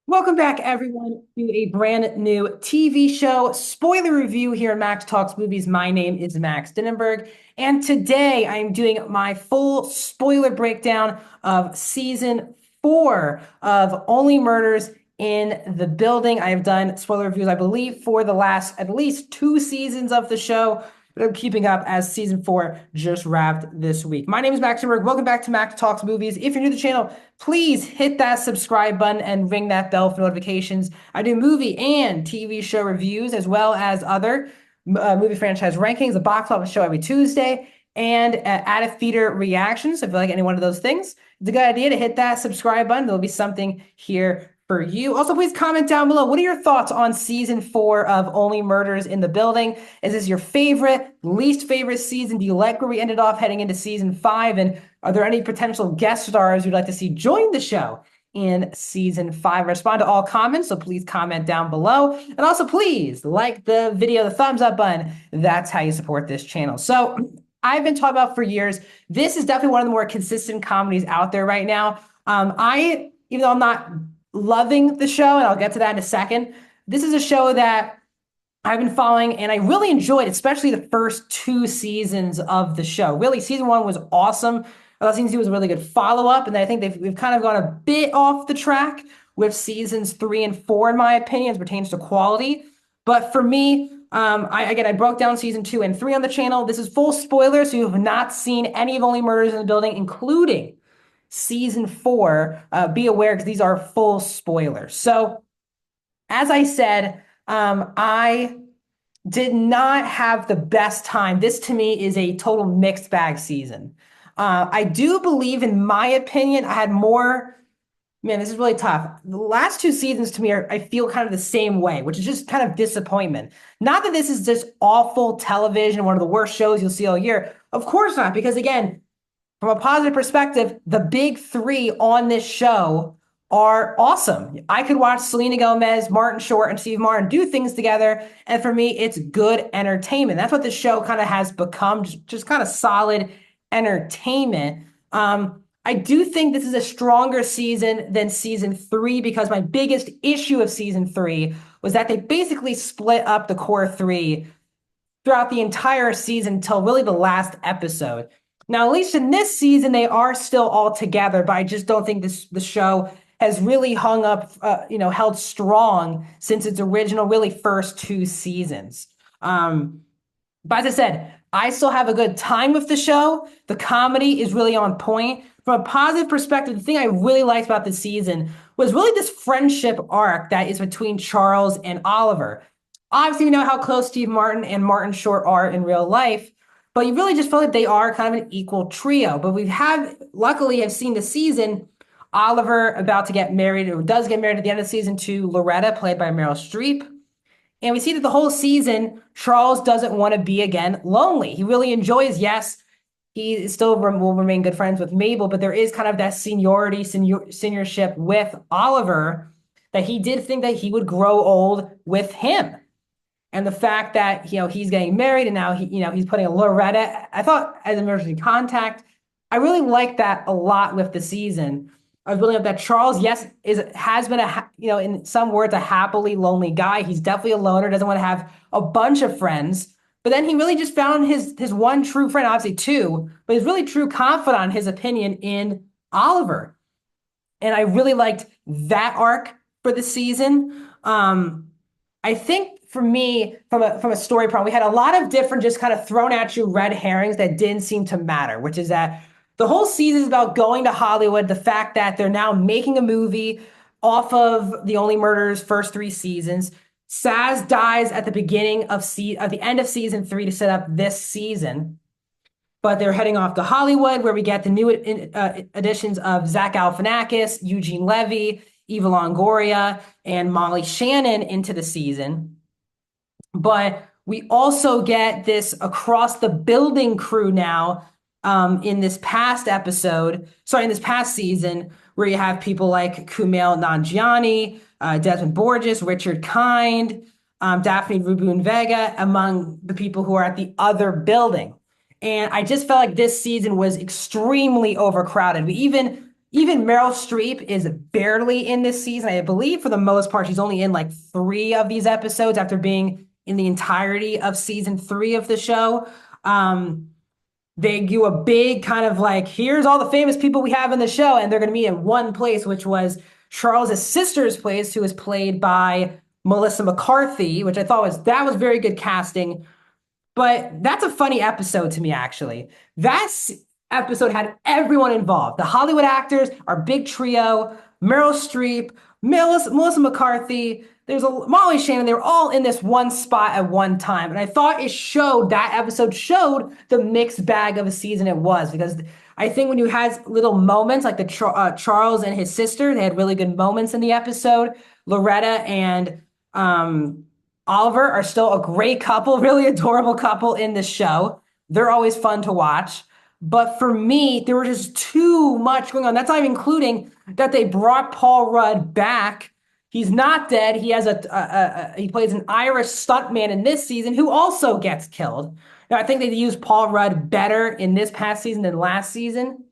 Welcome back, everyone, to a brand new TV show spoiler review here at Max Talks Movies. My name is Max Dinnenberg, and today I'm doing my full spoiler breakdown of season 4 of Only Murders in the Building. I have done spoiler reviews, I believe, for the last at least 2 seasons of the show. I'm keeping up as season 4 just wrapped this week. My name is Max Dinnenberg. Welcome back to Max Talks Movies. If you're new to the channel, please hit that subscribe button and ring that bell for notifications. I do movie and TV show reviews as well as other movie franchise rankings, a box office show every Tuesday, and at a theater reactions. If you like any one of those things, it's a good idea to hit that subscribe button. There'll be something here for you. Also, please comment down below. What are your thoughts on season 4 of Only Murders in the Building? Is this your favorite, least favorite season? Do you like where we ended off heading into season 5? And are there any potential guest stars you'd like to see join the show in season 5? Respond to all comments, so please comment down below. And also, please like the video, the thumbs up button. That's how you support this channel. So I've been talking about for years, this is definitely one of the more consistent comedies out there right now. Even though I'm not loving the show, and I'll get to that in a second, this is a show that I've been following and I really enjoyed, especially the first 2 seasons of the show. Really, season 1 was awesome. I thought season 2 was a really good follow-up, and then I think we've kind of gone a bit off the track with seasons 3 and 4, in my opinion, as pertains to quality. But for me, I broke down season 2 and 3 on the channel. This is full spoiler, so you have not seen any of Only Murders in the Building, including season 4. Be aware because these are full spoilers. So, as I said, I did not have the best time. This to me is a total mixed bag season. I do believe, in my opinion, I had more. Man, this is really tough. The last 2 seasons to me I feel kind of the same way, which is just kind of disappointment. Not that this is just awful television, one of the worst shows you'll see all year. Of course not, because again, from a positive perspective, the big three on this show are awesome. I could watch Selena Gomez, Martin Short, and Steve Martin do things together, and for me, it's good entertainment. That's what the show kind of has become, just kind of solid entertainment. I do think this is a stronger season than season 3 because my biggest issue of season 3 was that they basically split up the core three throughout the entire season until really the last episode. Now, at least in this season, they are still all together, but I just don't think the show has really held strong since its original, really first 2 seasons. But as I said, I still have a good time with the show. The comedy is really on point. From a positive perspective, the thing I really liked about this season was really this friendship arc that is between Charles and Oliver. Obviously, we know how close Steve Martin and Martin Short are in real life, but you really just feel like they are kind of an equal trio. But luckily, have seen the season, Oliver about to get married, or does get married at the end of season 2, Loretta, played by Meryl Streep. And we see that the whole season, Charles doesn't want to be again lonely. He really enjoys, yes, he still will remain good friends with Mabel, but there is kind of that seniorship with Oliver that he did think that he would grow old with him. And the fact that, he's getting married and now he's putting a Loretta, I thought, as emergency contact. I really like that a lot with the season. I was building up that Charles, yes, has been in some words, a happily lonely guy. He's definitely a loner, doesn't want to have a bunch of friends. But then he really just found his one true friend, obviously two, but his really true confidant, in his opinion, in Oliver. And I really liked that arc for the season. I think for me, from a story problem, we had a lot of different just kind of thrown at you red herrings that didn't seem to matter, which is that the whole season is about going to Hollywood, the fact that they're now making a movie off of the Only Murders first 3 seasons. Saz dies at the beginning of the end of season 3 to set up this season. But they're heading off to Hollywood, where we get the new additions of Zach Galifianakis, Eugene Levy, Eva Longoria, and Molly Shannon into the season. But we also get this across the building crew now in this past season, where you have people like Kumail Nanjiani, Desmond Borges, Richard Kind, Daphne Rubin Vega, among the people who are at the other building. And I just felt like this season was extremely overcrowded. We even Even Meryl Streep is barely in this season. I believe for the most part, she's only in like 3 of these episodes after being in the entirety of season 3 of the show. Um, they do a big kind of like, here's all the famous people we have in the show, and they're going to meet in one place, which was Charles's sister's place, who was played by Melissa McCarthy, which I thought was very good casting. But that's a funny episode to me, actually. Episode had everyone involved. The Hollywood actors, our big trio, Meryl Streep, Melissa McCarthy, there's a Molly Shannon. They were all in this one spot at one time. And I thought that episode showed the mixed bag of a season it was. Because I think when you had little moments like Charles and his sister, they had really good moments in the episode. Loretta and Oliver are still a great couple, really adorable couple in the show. They're always fun to watch. But for me, there was just too much going on. That's not even including that they brought Paul Rudd back. He's not dead. He plays an Irish stuntman in this season who also gets killed. Now, I think they used Paul Rudd better in this past season than last season.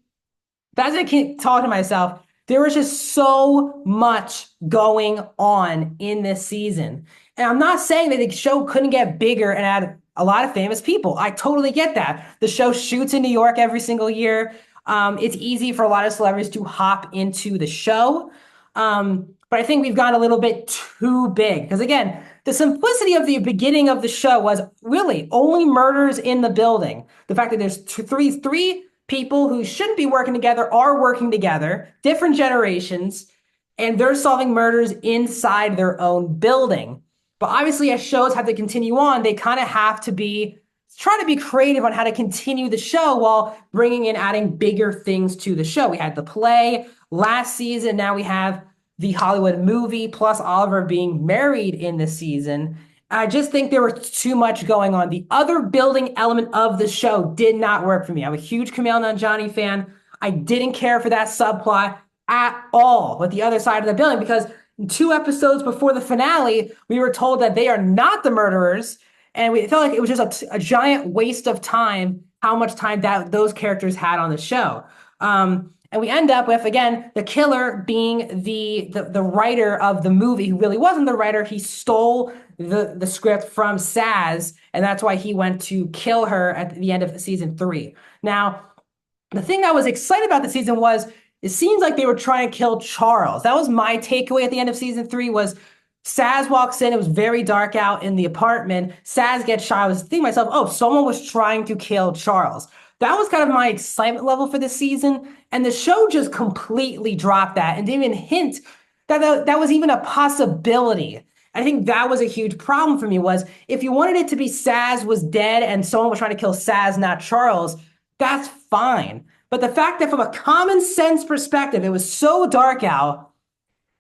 But as I keep talking to myself, there was just so much going on in this season. And I'm not saying that the show couldn't get bigger and add a lot of famous people. I totally get that. The show shoots in New York every single year. It's easy for a lot of celebrities to hop into the show. But I think we've gone a little bit too big. Because again, the simplicity of the beginning of the show was really only murders in the building. The fact that there's three people who shouldn't be working together are working together, different generations, and they're solving murders inside their own building. But obviously, as shows have to continue on, they kind of have to try to be creative on how to continue the show while adding bigger things to the show. We had the play last season. Now we have the Hollywood movie, plus Oliver being married in the season. I just think there was too much going on. The other building element of the show did not work for me. I'm a huge Kumail Nanjiani fan. I didn't care for that subplot at all with the other side of the building because 2 episodes before the finale, we were told that they are not the murderers. And we felt like it was just a giant waste of time, how much time that those characters had on the show. And we end up with, again, the killer being the writer of the movie, who really wasn't the writer. He stole the script from Saz, and that's why he went to kill her at the end of season 3. Now, the thing I was excited about the season was it seems like they were trying to kill Charles. That was my takeaway at the end of season 3 was Saz walks in. It was very dark out in the apartment. Saz gets shot. I was thinking to myself, oh, someone was trying to kill Charles. That was kind of my excitement level for this season. And the show just completely dropped that and didn't even hint that was even a possibility. I think that was a huge problem for me was if you wanted it to be Saz was dead and someone was trying to kill Saz, not Charles, that's fine. But the fact that from a common sense perspective, it was so dark out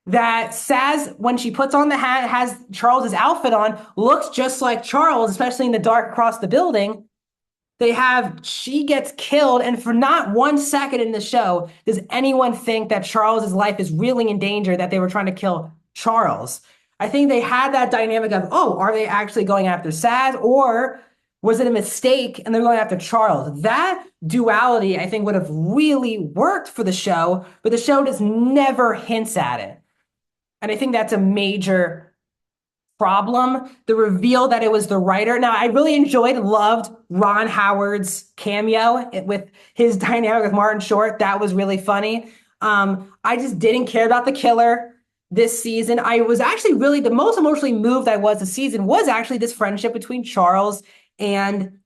that Saz, when she puts on the hat, has Charles's outfit on, looks just like Charles, especially in the dark across the building. She gets killed, and for not 1 second in the show does anyone think that Charles's life is really in danger, that they were trying to kill Charles. I think they had that dynamic of, oh, are they actually going after Saz, or was it a mistake and they're going after Charles? That duality, I think, would have really worked for the show, but the show just never hints at it. And I think that's a major problem. The reveal that it was the writer. Now, I really loved Ron Howard's cameo with his dynamic with Martin Short. That was really funny. I just didn't care about the killer this season. I was actually really the most emotionally moved I was this season was actually this friendship between Charles and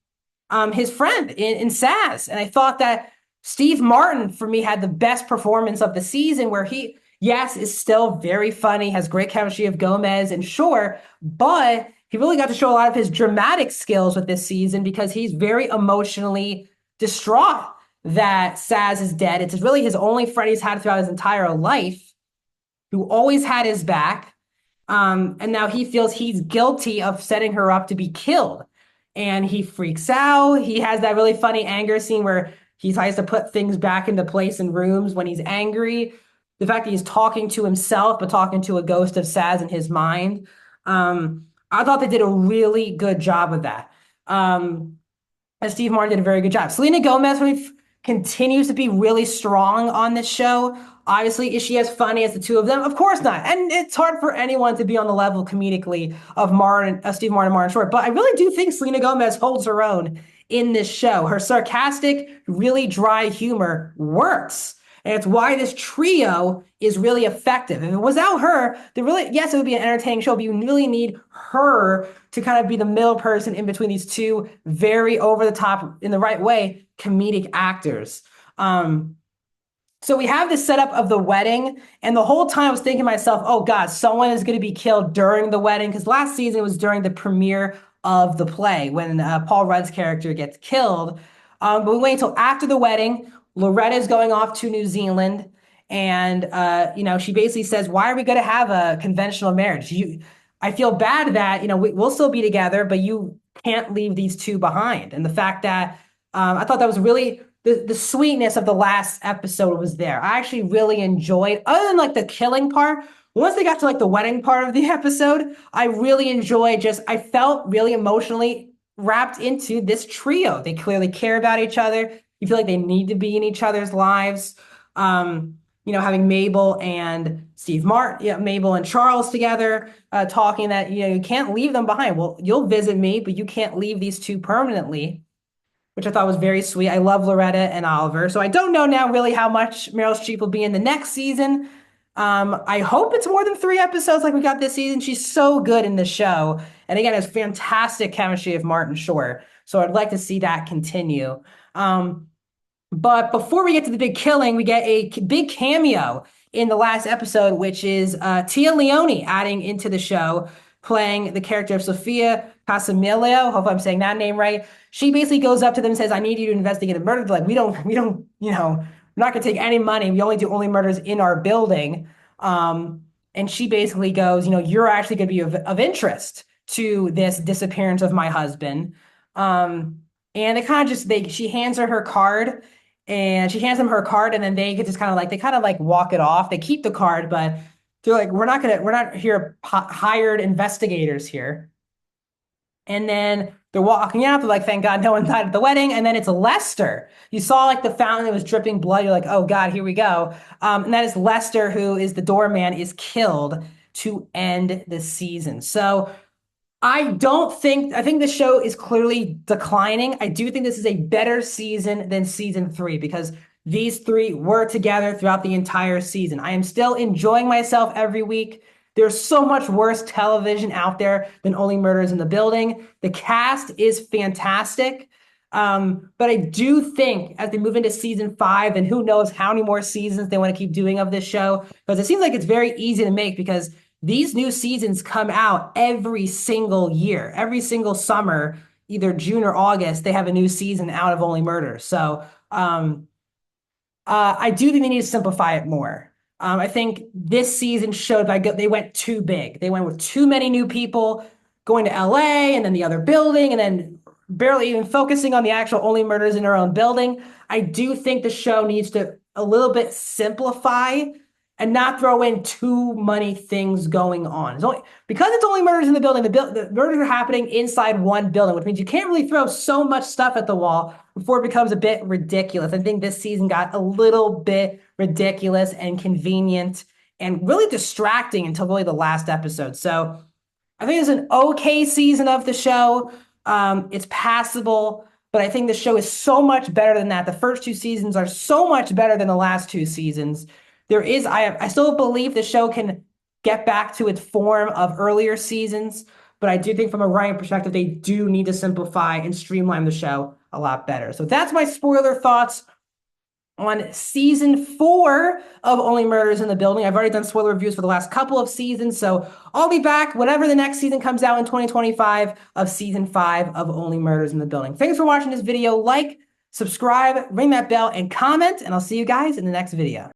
his friend in Saz. And I thought that Steve Martin, for me, had the best performance of the season where he, yes, is still very funny, has great chemistry of Gomez and Shore, but he really got to show a lot of his dramatic skills with this season because he's very emotionally distraught that Saz is dead. It's really his only friend he's had throughout his entire life, who always had his back. And now he feels he's guilty of setting her up to be killed. And he freaks out. He has that really funny anger scene where he tries to put things back into place in rooms when he's angry. The fact that he's talking to himself, but talking to a ghost of Saz in his mind. I thought they did a really good job with that. And Steve Martin did a very good job. Selena Gomez, continues to be really strong on this show. Obviously, is she as funny as the two of them? Of course not. And it's hard for anyone to be on the level comedically of Steve Martin and Martin Short. But I really do think Selena Gomez holds her own in this show. Her sarcastic, really dry humor works. And it's why this trio is really effective. If it was without her, yes, it would be an entertaining show, but you really need her to kind of be the middle person in between these two very over the top, in the right way, comedic actors. So we have this setup of the wedding, and the whole time I was thinking to myself, oh God, someone is going to be killed during the wedding, because last season it was during the premiere of the play when Paul Rudd's character gets killed. But we wait until after the wedding. Loretta is going off to New Zealand, and she basically says, "Why are we going to have a conventional marriage? I feel bad that we'll still be together, but you can't leave these two behind." And the fact that I thought that was really the sweetness of the last episode was there. I actually really enjoyed, other than like the killing part. Once they got to like the wedding part of the episode, I really enjoyed. I felt really emotionally wrapped into this trio. They clearly care about each other. You feel like they need to be in each other's lives. Having Mabel and Steve Martin, Mabel and Charles together, talking that, you can't leave them behind. Well, you'll visit me, but you can't leave these two permanently, which I thought was very sweet. I love Loretta and Oliver. So I don't know now really how much Meryl Streep will be in the next season. I hope it's more than 3 episodes like we got this season. She's so good in the show. And again, it's fantastic chemistry of Martin Short. So I'd like to see that continue. But before we get to the big killing, we get a big cameo in the last episode, which is Tia Leone adding into the show, playing the character of Sophia Casamillo. Hope I'm saying that name right. She basically goes up to them and says, "I need you to investigate a murder." They're like, we don't, we're not going to take any money. We only do murders in our building. And she basically goes, you're actually going to be of interest to this disappearance of my husband. And it kind of she hands her card. And she hands them her card, and then they get just kind of like walk it off. They keep the card, but they're like, we're not here hired investigators here. And then they're walking out. They're like, thank God no one died at the wedding. And then it's Lester. You saw like the fountain that was dripping blood. You're like, oh God, here we go. And that is Lester, who is the doorman, is killed to end the season. So I think the show is clearly declining. I do think this is a better season than season 3 because these 3 were together throughout the entire season. I am still enjoying myself every week. There's so much worse television out there than Only Murders in the Building. The cast is fantastic. But I do think as they move into season 5, and who knows how many more seasons they want to keep doing of this show, because it seems like it's very easy to make because these new seasons come out every single year, every single summer, either June or August, they have a new season out of Only Murders. So I do think they need to simplify it more. I think this season showed they went too big. They went with too many new people going to LA and then the other building and then barely even focusing on the actual Only Murders in their own building. I do think the show needs to a little bit simplify and not throw in too many things going on. Because it's Only Murders in the Building, the murders are happening inside one building, which means you can't really throw so much stuff at the wall before it becomes a bit ridiculous. I think this season got a little bit ridiculous and convenient and really distracting until really the last episode. So I think it's an okay season of the show. It's passable, but I think the show is so much better than that. The first 2 seasons are so much better than the last 2 seasons. I still believe the show can get back to its form of earlier seasons, but I do think from a writing perspective, they do need to simplify and streamline the show a lot better. So that's my spoiler thoughts on season 4 of Only Murders in the Building. I've already done spoiler reviews for the last couple of seasons, so I'll be back whenever the next season comes out in 2025 of season 5 of Only Murders in the Building. Thanks for watching this video. Like, subscribe, ring that bell, and comment, and I'll see you guys in the next video.